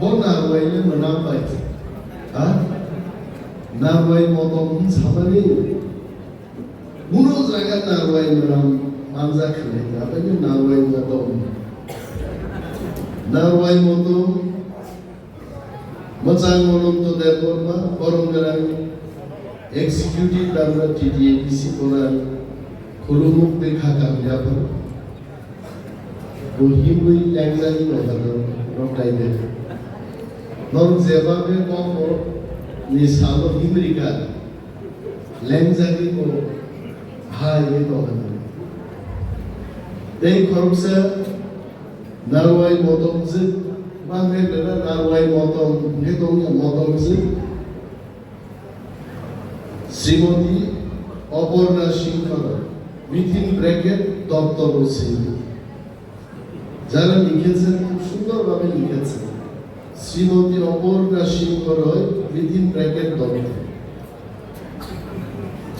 narwai le menampai, narwai motong samari, bunuh jaga narwai menam manjak ni, apa ni narwai motong, macam orang tu dapur mah, orang orang executive dalam TDAPC orang kulumuk dekha kami apa, bohimi language orang lain. Nor jawabnya kau ni sahaja Amerika language ko hai itu orang. Tapi kalau saya narwai motong je, mana ada narwai motong, hetongnya motong je. Srimati Aparna Shinkar within bracket Dr. Singh. Jara লিখেছেন খুব সুন্দরভাবে লিখেছেন শ্রীমতী অপর্ণা সিংহ রয় within bracket Dr.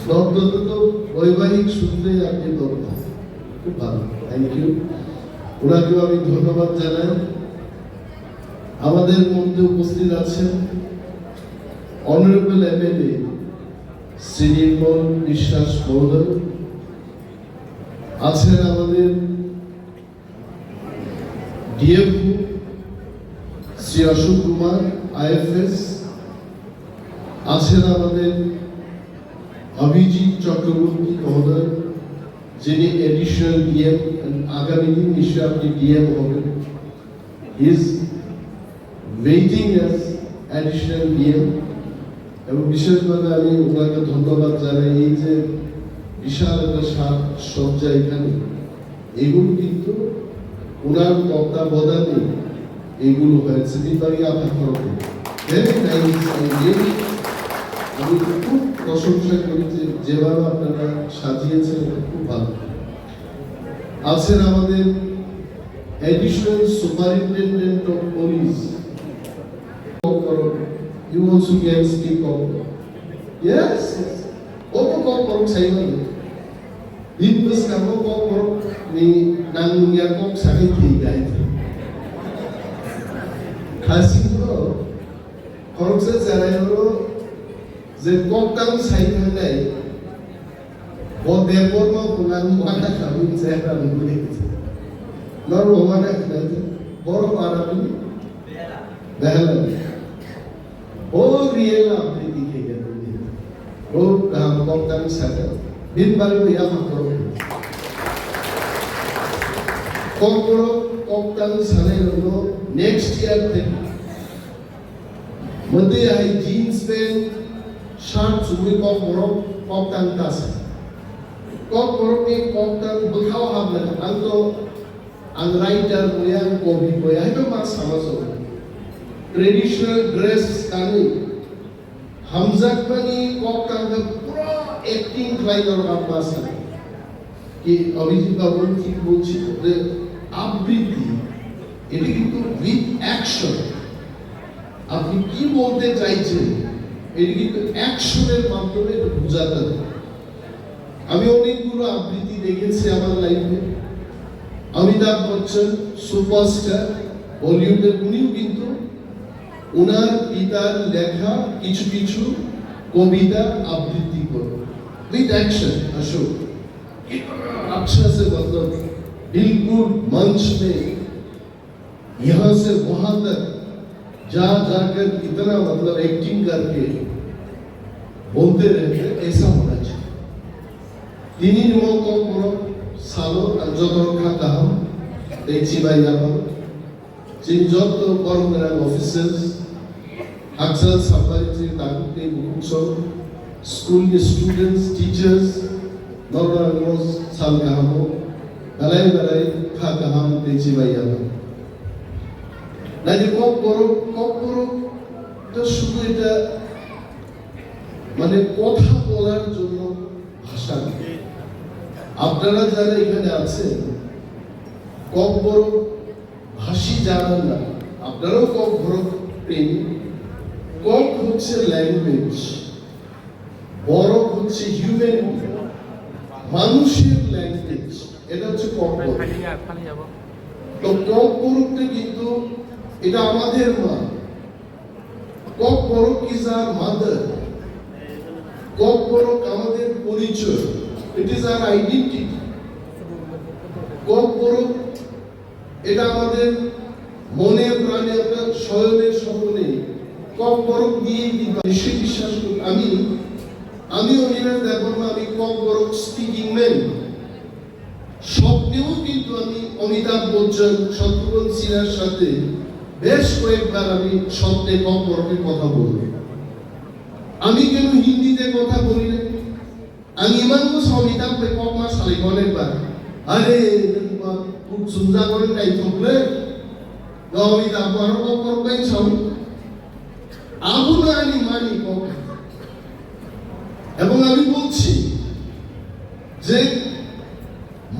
Dr. তো বৈবাহিক সূত্রে আপনি Dr. খুব ভালো, থ্যাংক ইউ। ওনাকেও আমি ধন্যবাদ জানাই। আমাদের মধ্যে উপস্থিত আছেন অনারেবল এমএলএ শ্রী নির্মল বিশ্বাস মহোদয়, আছেন আমাদের ডিএফও শ্রী অশোক কুমার আইএফএস, আছেন আমাদের অভিজিৎ চক্রবর্তী মহোদয় যিনি এডিশনাল ডিএম, আগামী দিন নিশ্চয় আপনি ডিএম হবেন, is waiting as additional DM. এবং বিশেষভাবে আমি ওনাকে ধন্যবাদ জানাই, এই যে বিশাল একটা সজ্জা এখানে, এগুলো কিন্তু ওনার তত্ত্বাবধানে এগুলো হয়েছে। বিভাগীয় আমি খুব প্রশংসা করি যে যেভাবে আপনারা সাজিয়েছেন, খুব ভালো। আছেন আমাদের additional superintendent of police, you also can speak of. Yes. Opo ko porok sa iyo. Dibus ka mo ko porok ni nangya ko sa kay Kasi ko porok sa zarayo je kokang sai ngai. Bo debor mo kunang mata kami sa kami buli. Laro mana kaya boro para ni. Dahil O real আপনি দিকে গেলেন ও কমতাম সাথে দিন বারে ইয়া করো কমতাম সাথে হলো next year থেকে মধ্যে আই জিন্স প্যান্ট শার্ট চুড়ি কমতাম কাছে কমতাম বখাও হাবলে আং রাইটার বইয়া কবি বইয়া এটা মা সমাজ ट्रेडिशनल ड्रेस कानी हमजक बनी कॉकटांग का पूरा एक्टिंग क्लाइन और आपस है कि अभिजीत बाबू की बोलची रे आबृत्ति এটি কিন্তু উইথ অ্যাকশন, আপনি কি বলতে চাইছেন এটি কিন্তু অ্যাকশনের মাধ্যমে এটা বোঝাতে হবে। আমি অনেকগুলো আবৃত্তি দেখেছি আমার লাইফে। অমিতাভ বচ্চন সুপারস্টার বলিউডের, উনিও কিন্তু ওনার পিতার লেখা কিছু কিছু কবিতা আবৃত্তি করে विद एक्शन। अशोक अच्छा से मतलब बिल्कुल मंच में यहाँ से वहां तक जा जाकर इतना मतलब एक्टिंग करके बोलते रहते, ऐसा होना चाहिए। তিনি মতো বড় সালো যত খাতা দেখছি ভাই আমার যিনি যত কর্মকর্তা officers Aksal Sampari Takuti Bukso, school students, teachers, Normal Rose, Salgahamo, Balai, Kakaham, Techibayama. Nadi Kokoro, the Shuita Mane Kotha Polar Juno Hashan. Abdallah Jara even answered Kokoro Hashi Jarana, Abdallah Kokoro Pin. কক হচ্ছে language, বড় হচ্ছে human, মানুষের language, এটা হচ্ছে cock. তো cock কিন্তু এটা আমাদের মা, Kokborok is our mother. Kokborok আমাদের পরিচয়, it is our identity. Kokborok এটা আমাদের মনে প্রাণে, আমরা শয়নের স্বপ্নে ককবরক নিয়েই কিন্তু সে বিশ্বাস করি। আমি অনিমেষ দেববর্মা, আমি ককবরক স্পিকিং ম্যান। স্বপ্নেও কিন্তু আমি অমিতাভ বচ্চন, শত্রুঘ্ন সিনহার সাথে বেশ কয়েকবার আমি স্বপ্নে ককবরকের কথা বলি। আমি কেন হিন্দিতে কথা বলি না? আমি ইমানকো অমিতাভ ককমা সালে অনেকবার আরে খুব সুন্দর করে তাই থাকলে অমিতাভ আর ককবরকাই সব আবু না আনি মানি কক। এবং আমি বলছি যে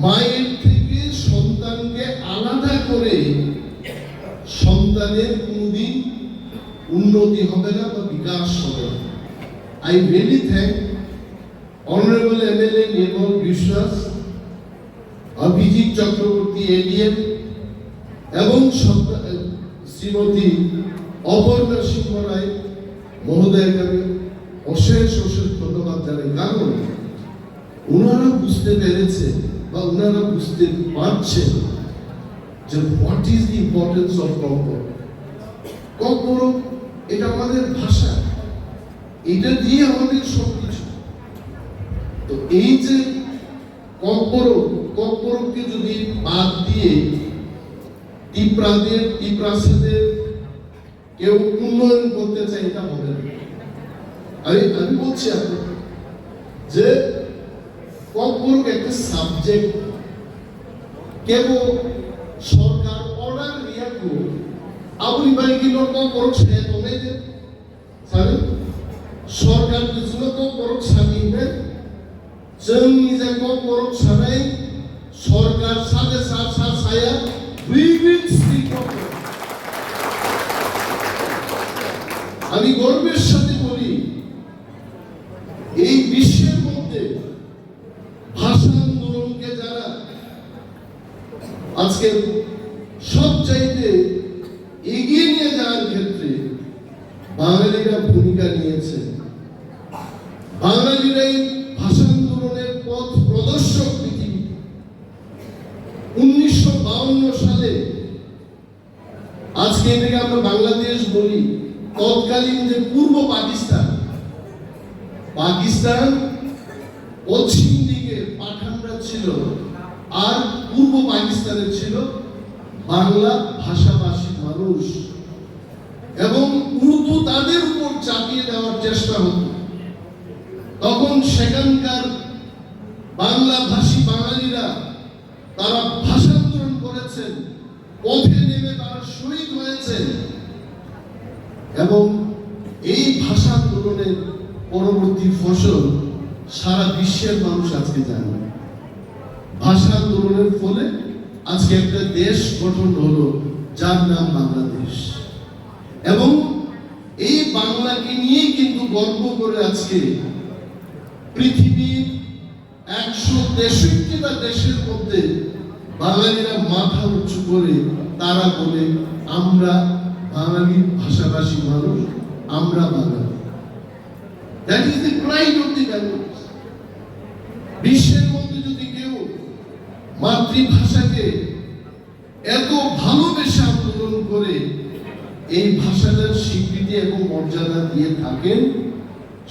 মায়ের থেকে সন্তানকে আলাদা করে সন্তানের কোনদিন উন্নতি হবে না বা বিকাশ হবে না। I really thank Honorable MLA Nirmal Vishwas, Abhijit Chakraborty ADM এবং শ্রীমতী অপর্ণা সিংহ রায় মহোদয়কে আমি অশেষ ধন্যবাদ জানাই। কারণ ওনারা বুঝতে পেরেছে বা ওনারা বুঝতে পারছেন যে what is the importance of Kokborok. Kokborok এটা আমাদের ভাষা, এটা দিয়ে আমাদের সবকিছু। তো এই যে ককবরককে যদি বাদ দিয়ে তিপ্রাসেদের কেউ উন্নয়ন করতে চাই, এটা হবে না। আমি বলছি আপনাকে যে ককবরক একটা সাবজেক্ট, কেবল সরকার অর্ডার রিয়াকু আবুল বাইকি ককবরক সে তোলে যে সারে সরকার কিছু ককবরক সামিবে जोंनि जे ककबरक सानाय सरकार साथे साया we will speak ককবরক। আমি গর্বের সাথে বলি এই বিশ্বের মধ্যে ভাষা আন্দোলনকে যারা আজকে সবচাইতে এগিয়ে নিয়ে যাওয়ার ক্ষেত্রে বাঙালিরা ভূমিকা নিয়েছে। বাঙালিরাই ভাষা আন্দোলনের পথ প্রদর্শক পৃথিবী। 1952 সালে আজকে এটাকে আমরা বাংলাদেশ বলি, তৎকালীন যে পূর্ব পাকিস্তান পশ্চিম দিকে পাঠানরা ছিল আর পূর্ব পাকিস্তানে ছিল বাংলা ভাষাভাষী মানুষ, এবং উর্দু তাদের উপর চাপিয়ে দেওয়ার চেষ্টা হতো। তখন সেখানকার বাংলা ভাষী বাঙালিরা তারা ভাষা আন্দোলন করেছেন, পথে নেমে তারা শহীদ হয়েছেন। এবং এই ভাষা আন্দোলনের পরবর্তী ফসল সারা বিশ্বের মানুষ আজকে জানে। ভাষা আন্দোলনের ফলে আজকে একটা দেশ গঠন হলো যার নাম বাংলাদেশ। এবং এই বাংলাকে নিয়ে কিন্তু গর্ব করে আজকে পৃথিবীর 163টা দেশের মধ্যে বাঙালিরা মাথা উঁচু করে তারা বলে আমরা বাঙালি ভাষাভাষী মানুষ, আমরা বাঙালি। That is the pride of the Bengalis. বিশ্বের মধ্যে যদি কেউ মাতৃভাষাকে এত ভালোবেসে আন্দোলন করে এই ভাষাটার স্বীকৃতি এবং মর্যাদা দিয়ে থাকেন,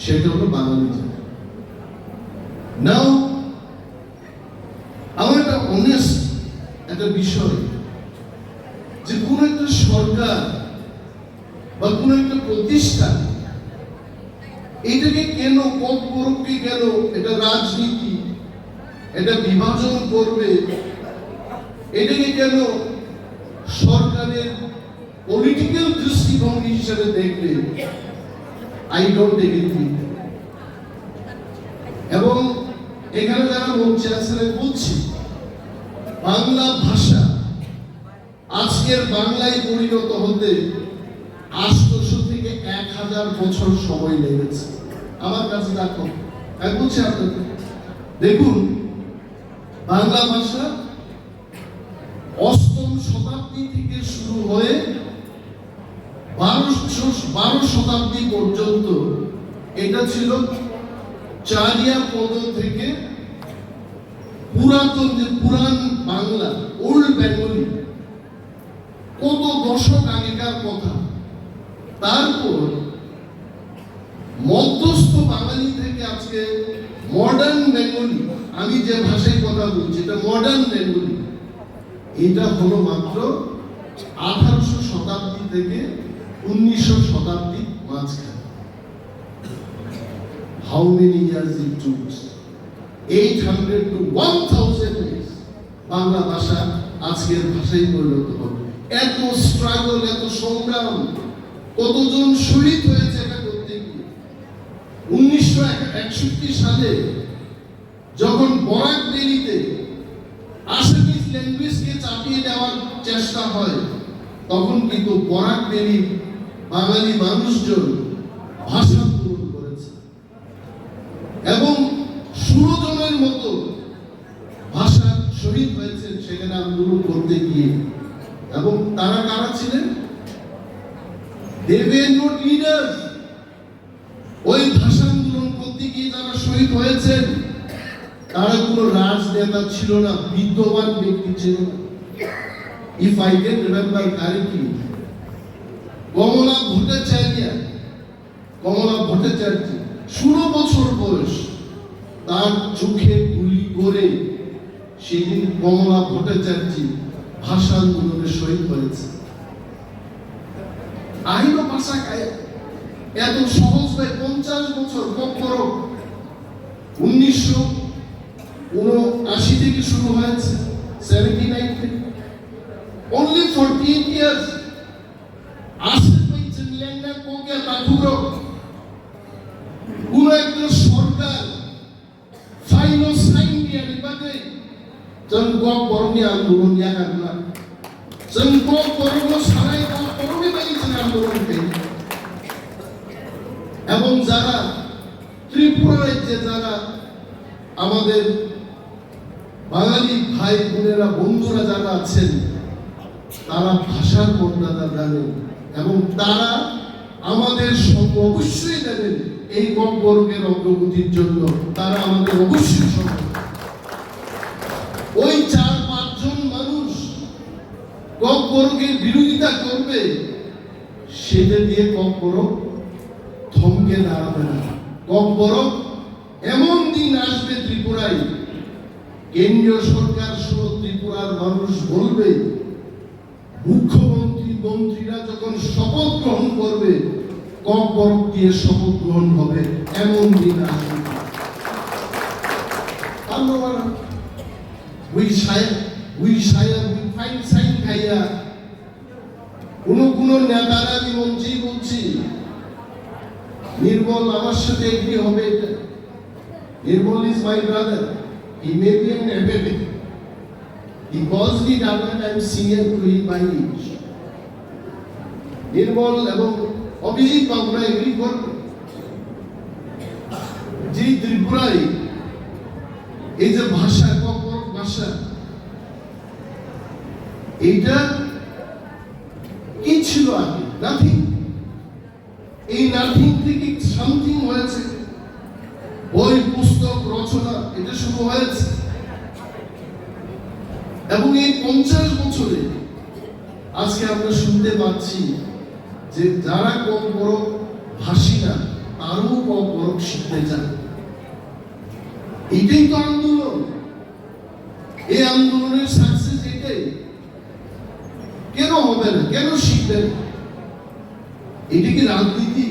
সেটা হলো বাঙালি জাতি। নাও আমার একটা অনেস্ট একটা বিষয়, যে কোন একটা সরকার বা কোন একটা প্রতিষ্ঠান এটাকে কেন ককবরককে কেন এটা রাজনীতি, এটা বিভাজন করবে, এটাকে কেন সরকারের পলিটিক্যাল দৃষ্টিভঙ্গি হিসেবে দেখবে, আই ডোন্ট এগ্রি। এবং এখানে যারা মঞ্চে আছেন বলছি, বাংলা ভাষা আজকের বাংলায় পরিণত হতে 800 থেকে 1000 বছর সময় লেগেছে। আমার কাছে দেখো, আমি বলছি আপনাদের, দেখুন বাংলা ভাষা 8ম শতাব্দী থেকে শুরু হয়ে 1200 12 শতাব্দী পর্যন্ত এটা ছিল চারিয়া পদ থেকে পুরাতন যে পুরাণ বাংলা, ওল্ড বেঙ্গলি, কত দশক আগেকার কথা। তারপর মধ্যস্থ বাঙালি থেকে আজকে মডার্ন বেঙ্গলি, আমি যে ভাষায় কথা বলছি এটা মডার্ন বেঙ্গলি, এটা হলো মাত্র 1800 শতাব্দী থেকে 1900 শতাব্দীর মাঝখানে। How many years it took? 800 to 1000 years Bangla ভাষা আজকের ভাষায় পরিণত হবে। এত স্ট্রাগল, এত সংগ্রাম, কতজন শহীদ হয়েছে এটা করতে গিয়ে। 1961 সালে যখন বরাক ভ্যালিতে আসামিজ ল্যাঙ্গুয়েজকে চাপিয়ে দেওয়ার চেষ্টা হয়, তখন কিন্তু বরাক ভ্যালির বাঙালি মানুষজন ভাষা আন্দোলন করেছে এবং 16 জনের মতো ভাষা শহীদ হয়েছেন সেখানে আন্দোলন করতে গিয়ে। এবং তারা কারা ছিলেন? They were not leaders. ওই ভাষা আন্দোলন করতে গিয়ে যারা শহীদ হয়েছেন তারা কোনো রাজনেতা ছিল না, বিদ্যমান ব্যক্তি ছিল না। If I can remember correctly, কমলা ভট্টাচার্য 16 বছর বয়স, তার চোখে গুলি করে সেদিন কমলা ভট্টাচার্য ভাষা আন্দোলনে শহীদ হয়েছে। আইন ভাষা এত সহজ নয়। 50 বছর পর 1979 থেকে শুরু হয়েছে, 79 থেকে only 48 years আসে পাইছেন লেঙ্গা কোকে লাগুরো। কোন একটা সরকার ফাইনো সাইন দিয়ে নিবাদে জনগণ বরণী আন্দোলন ইয়াকারলা জনগণ বরণ সারাই বরণী পাইছেন আন্দোলনকে। এবং যারা ত্রিপুরা রাজ্যে যারা আমাদের বাঙালি ভাই বোনেরা, বন্ধুরা যারা আছেন, তারা ভাষার মর্যাদা জানেন এবং তারা আমাদের সঙ্গ অবশ্যই দেবেন এই বর্গের অগ্রগতির জন্য। তারা আমাদের অবশ্যই সঙ্গ। ওই 4-5 জন মানুষ বর্গের বিরোধিতা করবে, সেটা দিয়ে বর্গ থমকে দাঁড়াবে না। বর্গ এমন দিন আসবে ত্রিপুরায়, কেন্দ্রীয় সরকার সহ ত্রিপুরার মানুষ বলবে, মুখ্যমন্ত্রী মন্ত্রীরা যখন শপথ গ্রহণ করবে, বরফ দিয়ে শপথ গ্রহণ হবে, এমন দিন আসবে। কোন নেতারা, আমি মঞ্চেই বলছি, নির্মল আমার সাথে এগ্রি হবে। Nirmal is my brother, he may be an MLA, he calls me brother, I am senior to him by age. Nirmal এবং অভিজিৎ বাবুরা এগ্রি করবে যে ত্রিপুরায় এই যে ভাষা, ভাষা, এইটা কি ছিল আগে? নাথিং। এই নাথিং থেকে সামথিং হয়েছে। বই পুস্তক রচনা এটা শুরু হয়েছে এবং এই 50 বছরে আজকে আমরা শুনতে পাচ্ছি যে যারা কম বড় ভাষী না, আরো কম বড় শিখতে চান। এটাই তো আন্দোলন। এই আন্দোলনের সাকসেস এটাই। কেন হবে না? কেন শিখবেন? এটা কি রাজনীতি?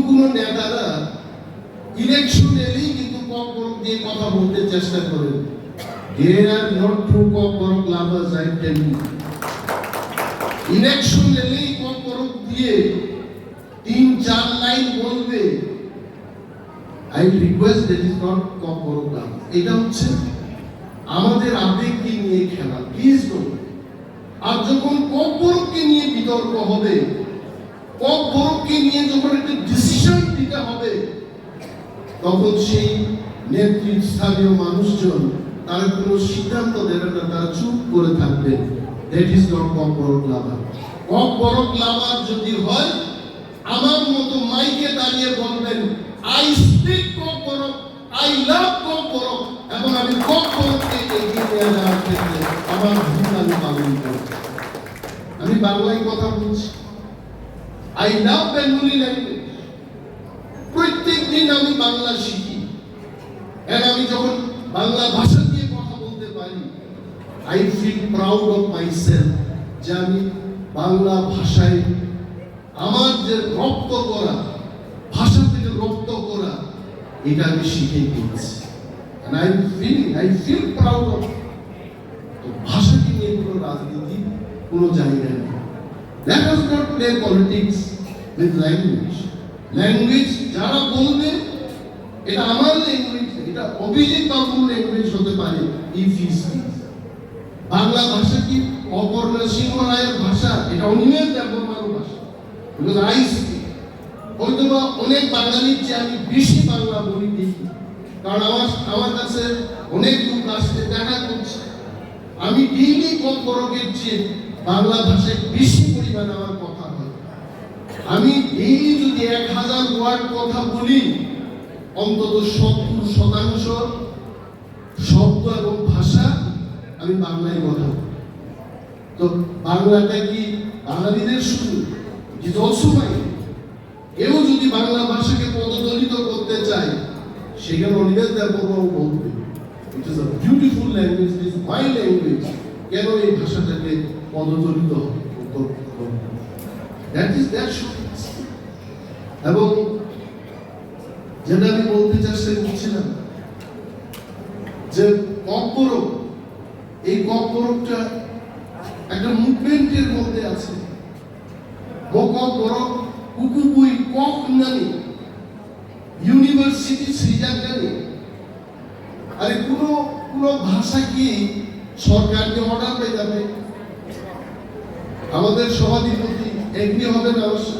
কোন নেতারা ইলেকশন এলেই কিন্তু কম দিয়ে কথা বলতে চেষ্টা করেন। They are not true com lovers, I tell you. Election এলেই কম দিয়ে 3-4 লাইন বলবে। I request that is not কম লাভ। এটা হচ্ছে আমাদের আবেগকে নিয়ে খেলা। Please don't. আর যখন কম নিয়ে বিতর্ক হবে, কম নিয়ে যখন একটা ডিসিশন দিতে হবে, তখন সেই নেতৃস্থানীয় মানুষজন তারা কোনো সিদ্ধান্ত দেবে না, তারা চুপ করে থাকবে। দ্যাট ইজ নট ককবরক লাভার। ককবরক লাভার যদি হয় আমার মতো মাইকে দাঁড়িয়ে বলবেন I speak Kokborok, I love Kokborok, এবং আমি ককবরককে এগিয়ে নিয়ে যাওয়ার ক্ষেত্রে আমার ভূমিকা আমি পালন করব। আমি বাংলায় কথা বলছি, আই লাভ বেঙ্গলি ল্যাঙ্গুয়েজ। প্রত্যেক দিন আমি বাংলা শিখি, আর আমি যখন বাংলা ভাষা দিয়ে কথা বলতে পারি I feel proud of myself, যে আমি বাংলা ভাষায় আমার যে রপ্ত করা, ভাষা থেকে রপ্ত করা, এটা আমি শিখে গিয়েছি। I feel proud of তো ভাষাকে নিয়ে কোনো রাজনীতি কোনো জায়গা নেই। Let us not play politics with language. Language যারা বলবে এটা আমার ল্যাঙ্গুয়েজ, এটা অভিজিৎ বাবুর ল্যাঙ্গুয়েজ হতে পারে, ইফ হি স্পিক্স। বাংলা ভাষা কি অপর্ণা সিংহ রায়ের ভাষা? এটা অনিমেষ দেববর্মার ভাষা। Because I speak. হয়তোবা অনেক বাঙালির চেয়ে আমি বেশি বাংলা বলি দেখি, কারণ আমার কাছে অনেক লোক আসছে দেখা করছে। আমি ডেইলি ককবরকের চেয়ে বাংলা ভাষায় বেশি পরিমাণে আমার কথা হয়। আমি ডেইলি যদি 1000 ওয়ার্ড কথা বলি, অন্তত 70% শব্দ এবং ভাষা আমি বাংলায় কথা বলি। তো বাংলাটা কি বাঙালিদের শুধু? It is also mine. কেউ যদি বাংলা ভাষাকে পদদলিত করতে চায়, সেখানে অনিমেষ দেববর্মাও বলবে it is a beautiful language, it is my language. কেন এই ভাষাটাকে পদদলিত করবে? That is that should. এবং যেটা আমি বলতে চাচ্ছিলাম যে ককবরক, এই ককবরকটা একটা মুভমেন্টের মধ্যে আছে। ককবরক কুকুবুই কক নানি ইউনিভার্সিটি সৃজন নানি। আরে কোনো ভাষা কি সরকারকে অর্ডার পেয়ে যাবে? আমাদের সভাধিপতি এগ্রি হবেন অবশ্য।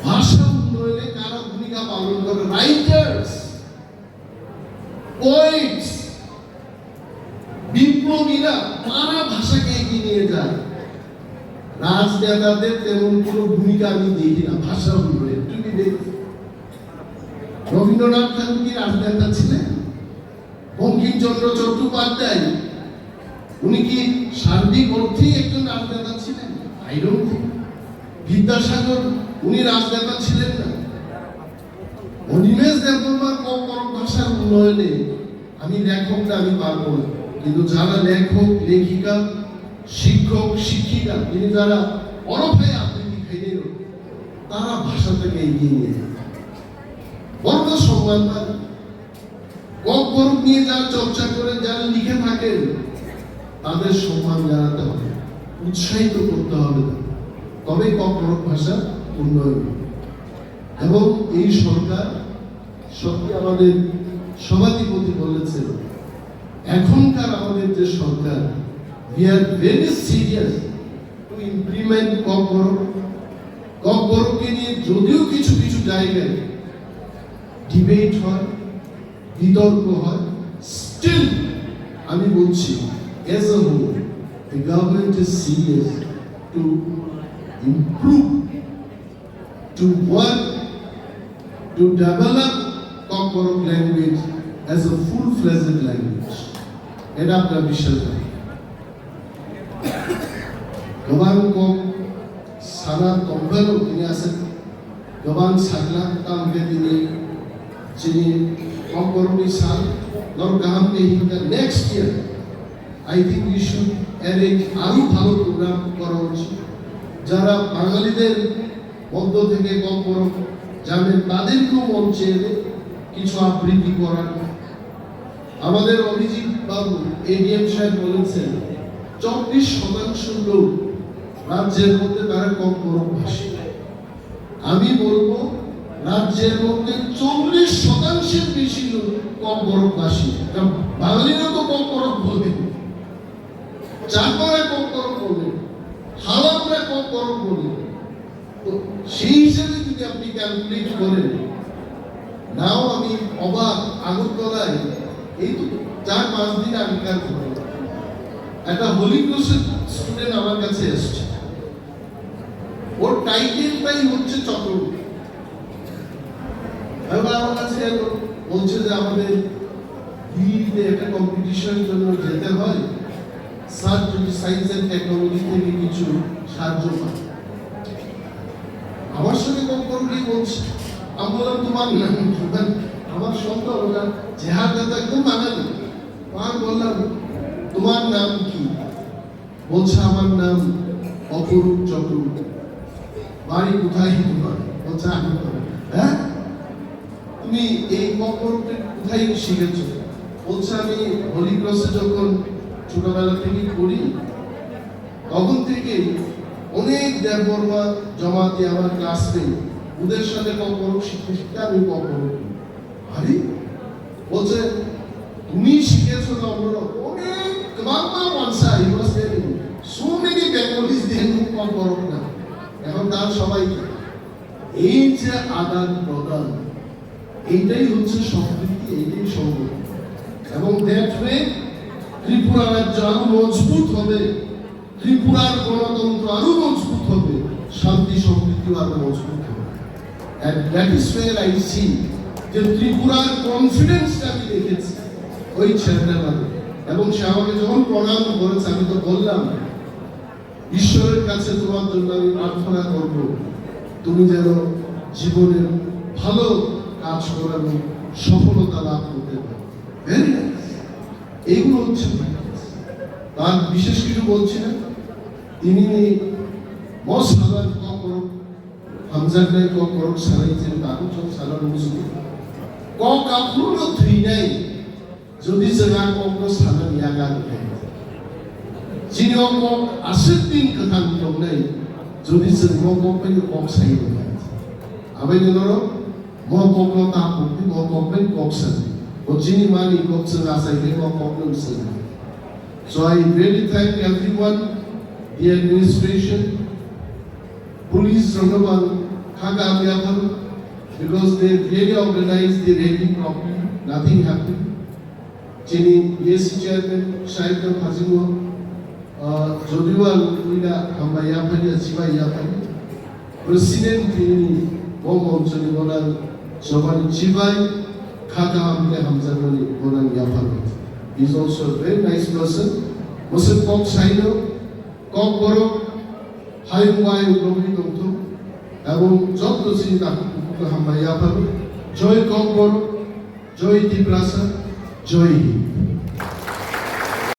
ভাষা উন্নয়নে কারা ভূমিকা পালন করে? রাইটার্স, পোয়েটস, বিপ্লবীরা, তারা ভাষাকে এগিয়ে নিয়ে যায়। রাজনেতাদের তেমন কোনো ভূমিকা আমি দেখি না ভাষা উন্নয়নে। তুমি দেখো রবীন্দ্রনাথ ঠাকুর কি রাজনেতা ছিলেন? বঙ্কিমচন্দ্র চট্টোপাধ্যায় উনি কি সার্বিক অর্থেই একজন রাজনেতা ছিলেন? I don't think. বিদ্যাসাগর উনি রাজনেতা ছিলেন না। অনিমেষ দেববর্মার ককবরক ভাষার উন্নয়নে আমি লেখকটা আমি পারবো না, কিন্তু যারা লেখক, লেখিকা, শিক্ষক, শিক্ষিকা, তিনি যারা অরফায় আবৃত্তি খাইলেন, তারা ভাষাটাকে এগিয়ে নিয়ে যায়। বড় সম্মান পান। ককবরক নিয়ে যারা চর্চা করেন, যারা লিখে থাকেন, তাদের সম্মান জানাতে হবে, উৎসাহিত করতে হবে, তবে ককবরক ভাষা উন্নয়ন। এবং এই সরকার সত্যি আমাদের সভাধিপতি বলেছেন, এখনকার আমাদের যে সরকার, we are very serious to implement Kokborok. ককবরককে নিয়ে যদিও কিছু কিছু জায়গায় ডিবেট হয়, বিতর্ক হয়, স্টিল আমি বলছি as a whole the government is serious to improve, to work, to develop Kokborok language as a full-fledged language. এটা আপনার বিশ্বাস হয়? गोबां कम साना कमफोराव दिनै आसाम गोबां साग्ला तामगे दिनै जोंनि ककबरकनि सान नर गाहाम हिंगा next year I think we should arrange আরো ভালো প্রোগ্রাম করা উচিত। যারা বাঙালিদের মধ্য থেকে ককবরক জানেন তাদেরকেও মঞ্চে এনে কিছু আবৃত্তি করার। আমাদের অভিজিৎ বাবু এডিএম সাহেব বলেছেন 24% লোক রাজ্যের মধ্যে তারা ককবরক ভাষী। আমি বলবো রাজ্যের মধ্যে 40% বেশি লোক ককবরক ভাষী। বাঙালিরা তো ককবরক বলে, চাকরা ককবরক বলে, হালামরা ককবরক বলে। তো সেই হিসেবে যদি আপনি ক্যালকুলেট করেন, নাও আমি অবাক আগরতলায় এই তো 4-5 দিন আগেকার ঘটনা একটা হোলি ক্রসের স্টুডেন্ট আমার কাছে এসছে, ওর টাইটেলটাই হচ্ছে চক্রবর্তী। এবার আমার কাছে এলো, বলছে যে আমাদের দিল্লিতে একটা কম্পিটিশনের জন্য যেতে হয়, স্যার যদি সায়েন্স এন্ড টেকনোলজি থেকে কিছু সাহায্য পায়। আমার সঙ্গে কম্পিউটারই বলছে, আমি বললাম তোমার নাম কি? আমার সন্তান ওরা চেহারাটা তো একদম বাঙালি। আমি বললাম তোমার নাম কি? বলছে আমার নাম অপরূপ চক্রবর্তী। বাড়ি কোথায় তোমার? বলছে আমি। হ্যাঁ, তুমি এই অপরূপটা কোথায় শিখেছো? বলছে আমি হোলি ক্রসে যখন ছোটবেলা থেকে পড়ি, তখন থেকে অনেক দেববর্মা জমাতে আমার ক্লাসে ওদের সাথে কখনো শিখতে শিখতে আমি কখনো। আরে বলছে তুমি শিখেছো না? অনেক বাংলা ভাষা ইউনিভার্সিটি সো মেনি বেঙ্গলিজ দেন কখনো না। এখন তার সবাই এই যে আদান প্রদান, এইটাই হচ্ছে সম্প্রীতি, এইটাই সংগঠন। এবং দেখবে ত্রিপুরা রাজ্য আরো মজবুত হবে, ত্রিপুরার গণতন্ত্র আরো মজবুত হবে, শান্তি সম্প্রীতি আরো মজবুত হবে। And that is where I see যে ত্রিপুরার কনফিডেন্সটা আমি দেখেছি ওই ছেলেটার মধ্যে। এবং সে আমাকে যখন প্রণাম করেছে, আমি তো বললাম ঈশ্বরের কাছে তোমার জন্য আমি প্রার্থনা করব, তুমি যেন জীবনের ভালো কাজ করার সফলতা লাভ করতে পারো। Very nice. এইগুলো হচ্ছে তার বিশেষ কিছু বলছি না। তিনি মশালার কখনো হামজানের কখনো সারাইছেন, তাকে সব সারার মুসলিম কক আপনারও থুই নাই যদি जोंहा কখনো সারা ইয়াগা যিনি কক আসের দিন কথা নাই যদি जों কখনো কক সাই আবে জনর কখনো তা পড়তে কখনো কক সাই ও যিনি মানি কক जों আসাইলে কখনো সাই। So I really thank everyone, the administration, police, Rangavan, Khagamiyapan, because they really organized the raiding properly, nothing happened. Chini BSc chairman, Shahid Hazimo, Jodiwal, Uida, Hambayapani, Chivayapani, President, Momon Chanibonan, Shovani Chivay, Khagamiya Hamzanani, Bonan Yapani. He's also a very nice person. Muslim Kok Saino, Kok Boro, Hayumwai Ugomi Tonto, এবং যত চিন্তা হাম্বাইয়া পাবে। জয় cock বড়, জয় দীপরাসা, জয় হিন্দ।